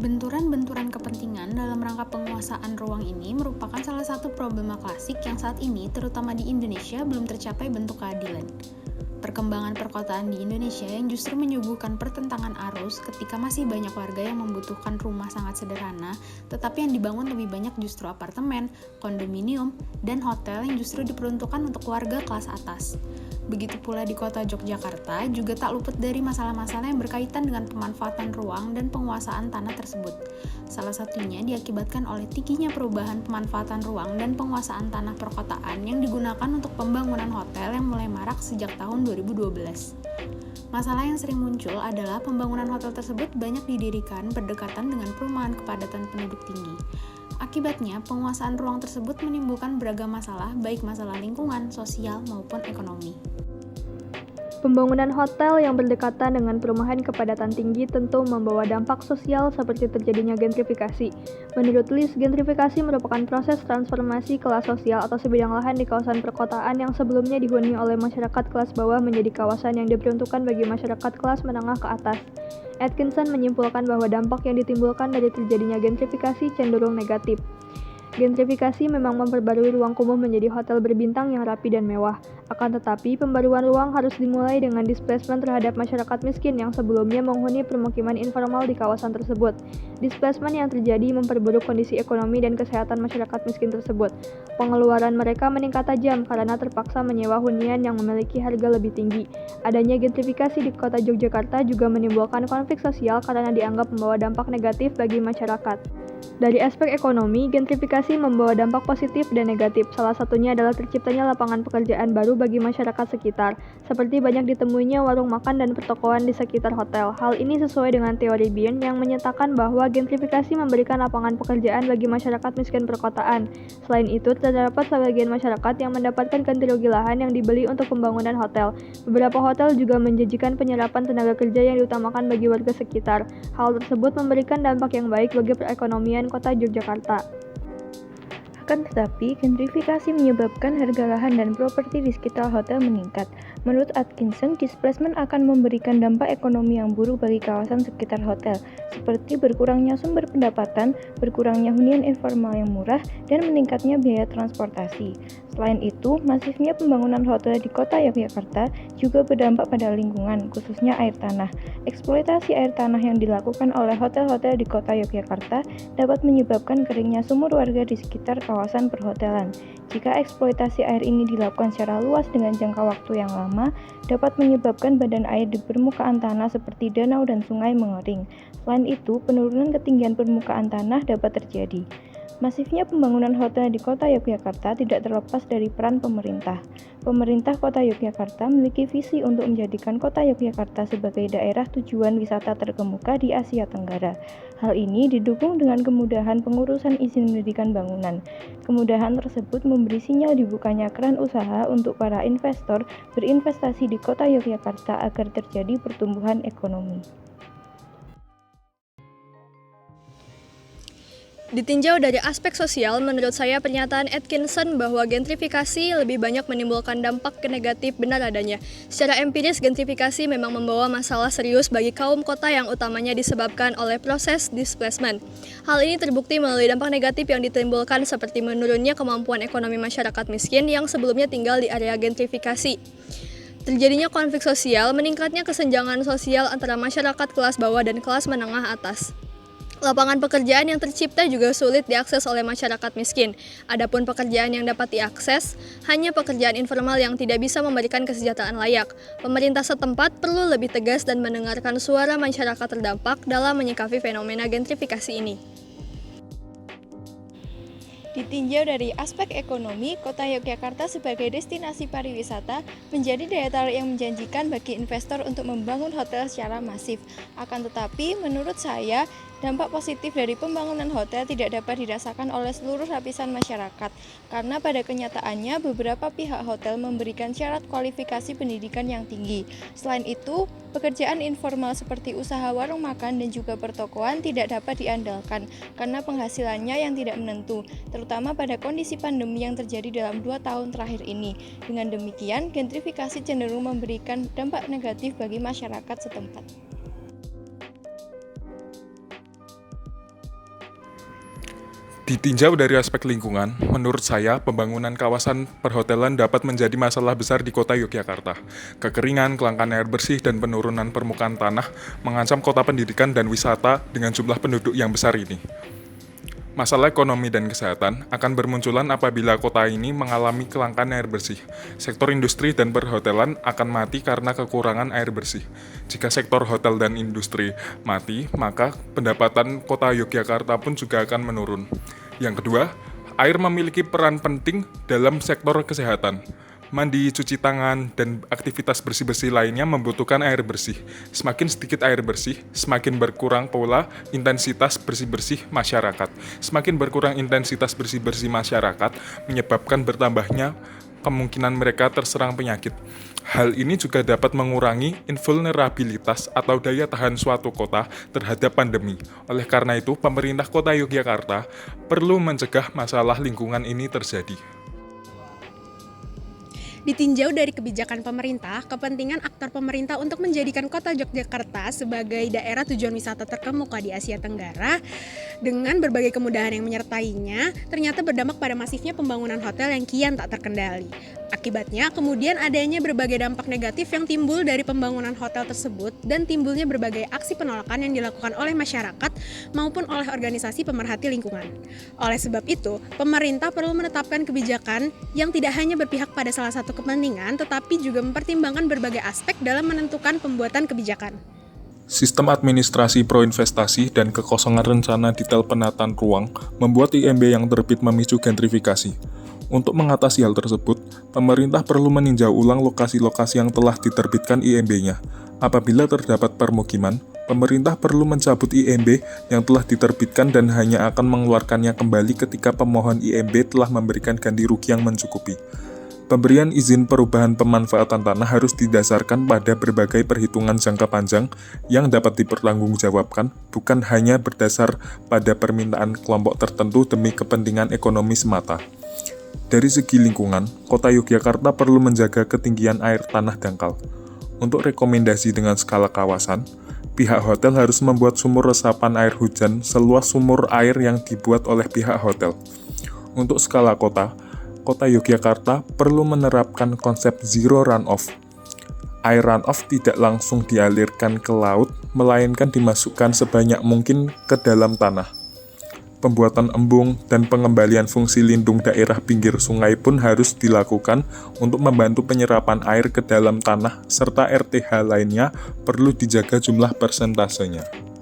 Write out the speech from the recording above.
Benturan-benturan kepentingan dalam rangka penguasaan ruang ini merupakan salah satu problema klasik yang saat ini, terutama di Indonesia, belum tercapai bentuk keadilan. Perkembangan perkotaan di Indonesia yang justru menyuguhkan pertentangan arus ketika masih banyak warga yang membutuhkan rumah sangat sederhana, tetapi yang dibangun lebih banyak justru apartemen, kondominium, dan hotel yang justru diperuntukkan untuk warga kelas atas. Begitu pula di kota Yogyakarta juga tak luput dari masalah-masalah yang berkaitan dengan pemanfaatan ruang dan penguasaan tanah tersebut. Salah satunya diakibatkan oleh tingginya perubahan pemanfaatan ruang dan penguasaan tanah perkotaan yang digunakan untuk pembangunan hotel yang mulai marak sejak tahun 2012. Masalah yang sering muncul adalah pembangunan hotel tersebut banyak didirikan berdekatan dengan perumahan kepadatan penduduk tinggi. Akibatnya, penguasaan ruang tersebut menimbulkan beragam masalah, baik masalah lingkungan, sosial, maupun ekonomi. Pembangunan hotel yang berdekatan dengan perumahan kepadatan tinggi tentu membawa dampak sosial seperti terjadinya gentrifikasi. Menurut Liz, gentrifikasi merupakan proses transformasi kelas sosial atau sebidang lahan di kawasan perkotaan yang sebelumnya dihuni oleh masyarakat kelas bawah menjadi kawasan yang diperuntukkan bagi masyarakat kelas menengah ke atas. Atkinson menyimpulkan bahwa dampak yang ditimbulkan dari terjadinya gentrifikasi cenderung negatif. Gentrifikasi memang memperbarui ruang kumuh menjadi hotel berbintang yang rapi dan mewah. Akan tetapi, pembaruan ruang harus dimulai dengan displacement terhadap masyarakat miskin yang sebelumnya menghuni permukiman informal di kawasan tersebut. Displacement yang terjadi memperburuk kondisi ekonomi dan kesehatan masyarakat miskin tersebut. Pengeluaran mereka meningkat tajam karena terpaksa menyewa hunian yang memiliki harga lebih tinggi. Adanya gentrifikasi di kota Yogyakarta juga menimbulkan konflik sosial karena dianggap membawa dampak negatif bagi masyarakat. Dari aspek ekonomi, gentrifikasi membawa dampak positif dan negatif. Salah satunya adalah terciptanya lapangan pekerjaan baru bagi masyarakat sekitar, seperti banyak ditemuinya warung makan dan pertokoan di sekitar hotel. Hal ini sesuai dengan teori Byrne yang menyatakan bahwa gentrifikasi memberikan lapangan pekerjaan bagi masyarakat miskin perkotaan. Selain itu, terdapat sebagian masyarakat yang mendapatkan ganti rugi lahan yang dibeli untuk pembangunan hotel. Beberapa hotel juga menjanjikan penyerapan tenaga kerja yang diutamakan bagi warga sekitar. Hal tersebut memberikan dampak yang baik bagi perekonomian kota Yogyakarta. Akan tetapi, gentrifikasi menyebabkan harga lahan dan properti di sekitar hotel meningkat. Menurut Atkinson, displacement akan memberikan dampak ekonomi yang buruk bagi kawasan sekitar hotel, seperti berkurangnya sumber pendapatan, berkurangnya hunian informal yang murah, dan meningkatnya biaya transportasi. Selain itu, masifnya pembangunan hotel di kota Yogyakarta juga berdampak pada lingkungan, khususnya air tanah. Eksploitasi air tanah yang dilakukan oleh hotel-hotel di kota Yogyakarta dapat menyebabkan keringnya sumur warga di sekitar kawasan perhotelan. Jika eksploitasi air ini dilakukan secara luas dengan jangka waktu yang lama, dapat menyebabkan badan air di permukaan tanah seperti danau dan sungai mengering. Selain itu, penurunan ketinggian permukaan tanah dapat terjadi. Masifnya pembangunan hotel di kota Yogyakarta tidak terlepas dari peran pemerintah. Pemerintah kota Yogyakarta memiliki visi untuk menjadikan kota Yogyakarta sebagai daerah tujuan wisata terkemuka di Asia Tenggara. Hal ini didukung dengan kemudahan pengurusan izin mendirikan bangunan. Kemudahan tersebut memberi sinyal dibukanya keran usaha untuk para investor berinvestasi di kota Yogyakarta agar terjadi pertumbuhan ekonomi. Ditinjau dari aspek sosial, menurut saya pernyataan Atkinson bahwa gentrifikasi lebih banyak menimbulkan dampak negatif benar adanya. Secara empiris, gentrifikasi memang membawa masalah serius bagi kaum kota yang utamanya disebabkan oleh proses displacement. Hal ini terbukti melalui dampak negatif yang ditimbulkan seperti menurunnya kemampuan ekonomi masyarakat miskin yang sebelumnya tinggal di area gentrifikasi. Terjadinya konflik sosial, meningkatnya kesenjangan sosial antara masyarakat kelas bawah dan kelas menengah atas. Lapangan pekerjaan yang tercipta juga sulit diakses oleh masyarakat miskin. Adapun pekerjaan yang dapat diakses, hanya pekerjaan informal yang tidak bisa memberikan kesejahteraan layak. Pemerintah setempat perlu lebih tegas dan mendengarkan suara masyarakat terdampak dalam menyikapi fenomena gentrifikasi ini. Ditinjau dari aspek ekonomi, kota Yogyakarta sebagai destinasi pariwisata menjadi daya tarik yang menjanjikan bagi investor untuk membangun hotel secara masif. Akan tetapi, menurut saya, dampak positif dari pembangunan hotel tidak dapat dirasakan oleh seluruh lapisan masyarakat, karena pada kenyataannya beberapa pihak hotel memberikan syarat kualifikasi pendidikan yang tinggi. Selain itu, pekerjaan informal seperti usaha warung makan dan juga pertokoan tidak dapat diandalkan karena penghasilannya yang tidak menentu, terutama pada kondisi pandemi yang terjadi dalam 2 tahun terakhir ini. Dengan demikian, gentrifikasi cenderung memberikan dampak negatif bagi masyarakat setempat. Ditinjau dari aspek lingkungan, menurut saya pembangunan kawasan perhotelan dapat menjadi masalah besar di kota Yogyakarta. Kekeringan, kelangkaan air bersih, dan penurunan permukaan tanah mengancam kota pendidikan dan wisata dengan jumlah penduduk yang besar ini. Masalah ekonomi dan kesehatan akan bermunculan apabila kota ini mengalami kelangkaan air bersih. Sektor industri dan perhotelan akan mati karena kekurangan air bersih. Jika sektor hotel dan industri mati, maka pendapatan kota Yogyakarta pun juga akan menurun. Yang kedua, air memiliki peran penting dalam sektor kesehatan. Mandi, cuci tangan, dan aktivitas bersih-bersih lainnya membutuhkan air bersih. Semakin sedikit air bersih, semakin berkurang pula intensitas bersih-bersih masyarakat. Semakin berkurang intensitas bersih-bersih masyarakat, menyebabkan bertambahnya kemungkinan mereka terserang penyakit. Hal ini juga dapat mengurangi invulnerabilitas atau daya tahan suatu kota terhadap pandemi. Oleh karena itu, pemerintah kota Yogyakarta perlu mencegah masalah lingkungan ini terjadi. Ditinjau dari kebijakan pemerintah, kepentingan aktor pemerintah untuk menjadikan kota Yogyakarta sebagai daerah tujuan wisata terkemuka di Asia Tenggara dengan berbagai kemudahan yang menyertainya, ternyata berdampak pada masifnya pembangunan hotel yang kian tak terkendali. Akibatnya, kemudian adanya berbagai dampak negatif yang timbul dari pembangunan hotel tersebut dan timbulnya berbagai aksi penolakan yang dilakukan oleh masyarakat maupun oleh organisasi pemerhati lingkungan. Oleh sebab itu, pemerintah perlu menetapkan kebijakan yang tidak hanya berpihak pada salah satu kepentingan, tetapi juga mempertimbangkan berbagai aspek dalam menentukan pembuatan kebijakan. Sistem administrasi proinvestasi dan kekosongan rencana detail penataan ruang membuat IMB yang terbit memicu gentrifikasi. Untuk mengatasi hal tersebut, pemerintah perlu meninjau ulang lokasi-lokasi yang telah diterbitkan IMB-nya. Apabila terdapat permukiman, pemerintah perlu mencabut IMB yang telah diterbitkan dan hanya akan mengeluarkannya kembali ketika pemohon IMB telah memberikan ganti rugi yang mencukupi. Pemberian izin perubahan pemanfaatan tanah harus didasarkan pada berbagai perhitungan jangka panjang yang dapat dipertanggungjawabkan, bukan hanya berdasar pada permintaan kelompok tertentu demi kepentingan ekonomi semata. Dari segi lingkungan, kota Yogyakarta perlu menjaga ketinggian air tanah dangkal. Untuk rekomendasi dengan skala kawasan, pihak hotel harus membuat sumur resapan air hujan seluas sumur air yang dibuat oleh pihak hotel. Untuk skala kota, Kota Yogyakarta perlu menerapkan konsep zero runoff. Air runoff tidak langsung dialirkan ke laut, melainkan dimasukkan sebanyak mungkin ke dalam tanah. Pembuatan embung dan pengembalian fungsi lindung daerah pinggir sungai pun harus dilakukan untuk membantu penyerapan air ke dalam tanah, serta RTH lainnya perlu dijaga jumlah persentasenya.